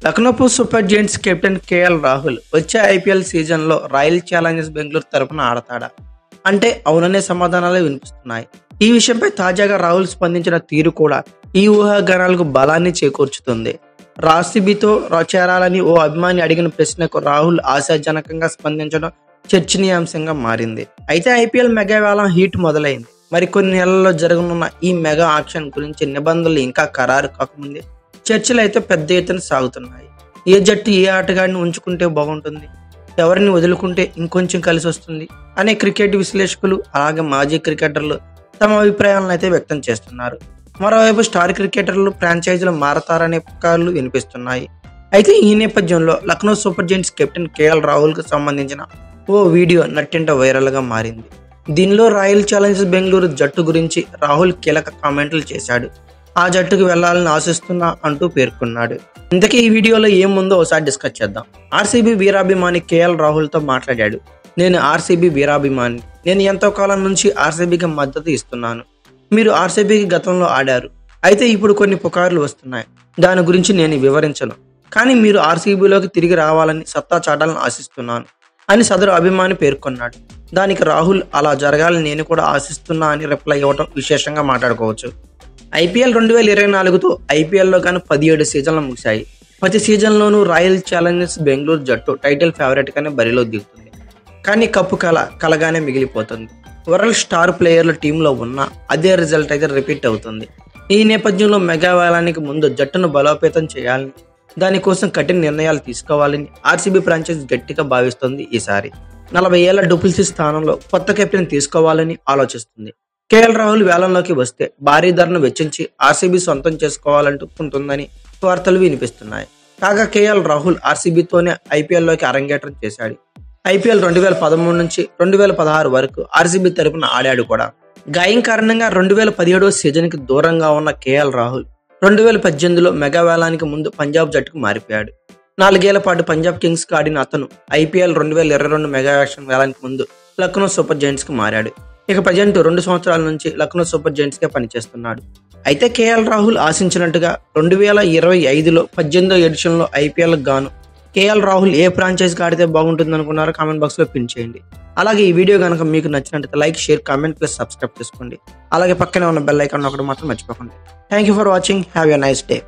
Lucknow super giants captain KL Rahul వచ్చే IPL సీజన్లో royal Challengers Bengaluru తరపున ఆడతాడా అంటే అవుననే సమాధానాలే వినిపిస్తున్నాయి. ఈ విషయంపై తాజాగా రాహుల్ స్పందించిన తీరు కూడా ఈ ఊహాగానాలకు బలాన్ని చేకూర్చుతుంది. ఆర్సీబీతో చేరాలని ఓ అభిమాని అడిగిన ప్రశ్నకు రాహుల్ ఆశాజనకంగా స్పందించడం చర్చనీయాంశంగా మారింది. అయితే ఐపీఎల్ మెగా వేలం హీట్ మొదలైంది. మరికొన్ని నెలల్లో జరగనున్న ఈ మెగా ఆక్షన్ గురించి నిబంధనలు ఇంకా ఖరారు కాకముందే చర్చలు అయితే పెద్ద ఎత్తున సాగుతున్నాయి. ఏ జట్టు ఏ ఆటగాడిని ఉంచుకుంటే బాగుంటుంది, ఎవరిని వదులుకుంటే ఇంకొంచెం కలిసి వస్తుంది అనే క్రికెట్ విశ్లేషకులు అలాగే మాజీ క్రికెటర్లు తమ అభిప్రాయాలను అయితే వ్యక్తం చేస్తున్నారు. మరోవైపు స్టార్ క్రికెటర్లు ఫ్రాంచైజీలు మారతారనే పుకార్లు వినిపిస్తున్నాయి. అయితే ఈ నేపథ్యంలో Lucknow super giants captain KL రాహుల్కు సంబంధించిన ఓ వీడియో నట్టింట వైరల్గా మారింది. దీనిలో రాయల్ ఛాలెంజర్స్ బెంగళూరు జట్టు గురించి రాహుల్ కీలక కామెంట్లు చేశాడు. ఆ జట్టుకు వెళ్లాలని ఆశిస్తున్నా అంటూ పేర్కొన్నాడు. ఇంతకీ ఈ వీడియోలో ఏముందో ఒకసారి డిస్కస్ చేద్దాం. ఆర్సీబీ వీరాభిమాని కేఎల్ రాహుల్తో మాట్లాడాడు. నేను ఆర్సీబీ వీరాభిమాని. నేను ఎంతో కాలం నుంచి ఆర్సీబీకి మద్దతు ఇస్తున్నాను. మీరు ఆర్సీబీకి గతంలో ఆడారు. అయితే ఇప్పుడు కొన్ని పుకార్లు వస్తున్నాయి. దాని గురించి నేను వివరించను. కానీ మీరు ఆర్సీబీలోకి తిరిగి రావాలని సత్తా చాటాలని ఆశిస్తున్నాను అని సదరు అభిమాని పేర్కొన్నాడు. దానికి రాహుల్ అలా జరగాలని నేను కూడా ఆశిస్తున్నా అని రిప్లై ఇవ్వడం విశేషంగా మాట్లాడుకోవచ్చు. ఐపీఎల్ 2024తో ఐపీఎల్లో కానీ 17 సీజన్లు ముగిశాయి. ప్రతి సీజన్లోనూ రాయల్ ఛాలెంజర్స్ బెంగళూరు జట్టు టైటిల్ ఫేవరెట్గానే బరిలో దిగుతుంది. కానీ కప్పు కలగానే మిగిలిపోతుంది. వరల్డ్ స్టార్ ప్లేయర్లు టీంలో ఉన్నా అదే రిజల్ట్ అయితే రిపీట్ అవుతుంది. ఈ నేపథ్యంలో మెగా వేలానికి ముందు జట్టును బలోపేతం చేయాలని, దానికోసం కఠిన నిర్ణయాలు తీసుకోవాలని ఆర్సీబీ ఫ్రాంచైజ్ గట్టిగా భావిస్తోంది. ఈసారి 40 ఏళ్ల డూప్లెసిస్ స్థానంలో కొత్త కెప్టెన్ తీసుకోవాలని ఆలోచిస్తుంది. కేఎల్ రాహుల్ వేలంలోకి వస్తే భారీ ధరను వెచ్చించి ఆర్సీబీ సొంతం చేసుకోవాలనుకుంటుందని వార్తలు వినిపిస్తున్నాయి. కాగా కేఎల్ రాహుల్ ఆర్సీబీతోనే ఐపీఎల్లోకి అరంగేట్రం చేశాడు. ఐపీఎల్ 2013 నుంచి 2016 వరకు ఆర్సీబీ తరపున ఆడాడు కూడా. గాయం కారణంగా 2017 సీజన్కి దూరంగా ఉన్న కేఎల్ రాహుల్ 2018లో మెగా వేలానికి ముందు పంజాబ్ జట్టుకు మారిపోయాడు. 4 ఏళ్ల పాటు పంజాబ్ కింగ్స్కి ఆడిన అతను ఐపీఎల్ 2022 మెగా యాక్షన్ వేలానికి ముందు లక్నో సూపర్ జెయింట్స్కి మారాడు. ఇక ప్రజెంట్ 2 సంవత్సరాల నుంచి లక్నో సూపర్ జెయింట్స్కే పనిచేస్తున్నాడు. అయితే కేఎల్ రాహుల్ ఆశించినట్టుగా 2025లో 18వ ఎడిషన్లో ఐపీఎల్ గాను కేఎల్ రాహుల్ ఏ ఫ్రాంచైజ్కి ఆడితే బాగుంటుంది అనుకున్నారో కామెంట్ బాక్స్లో పిన్ చేయండి. అలాగే ఈ వీడియో కనుక మీకు నచ్చినట్లయితే like, share, comment plus subscribe చేసుకోండి. అలాగే పక్కనే ఉన్న బెల్ ఐకాన్ ఒకటి మాత్రం మర్చిపోకండి. Thank you for watching. Have a nice day.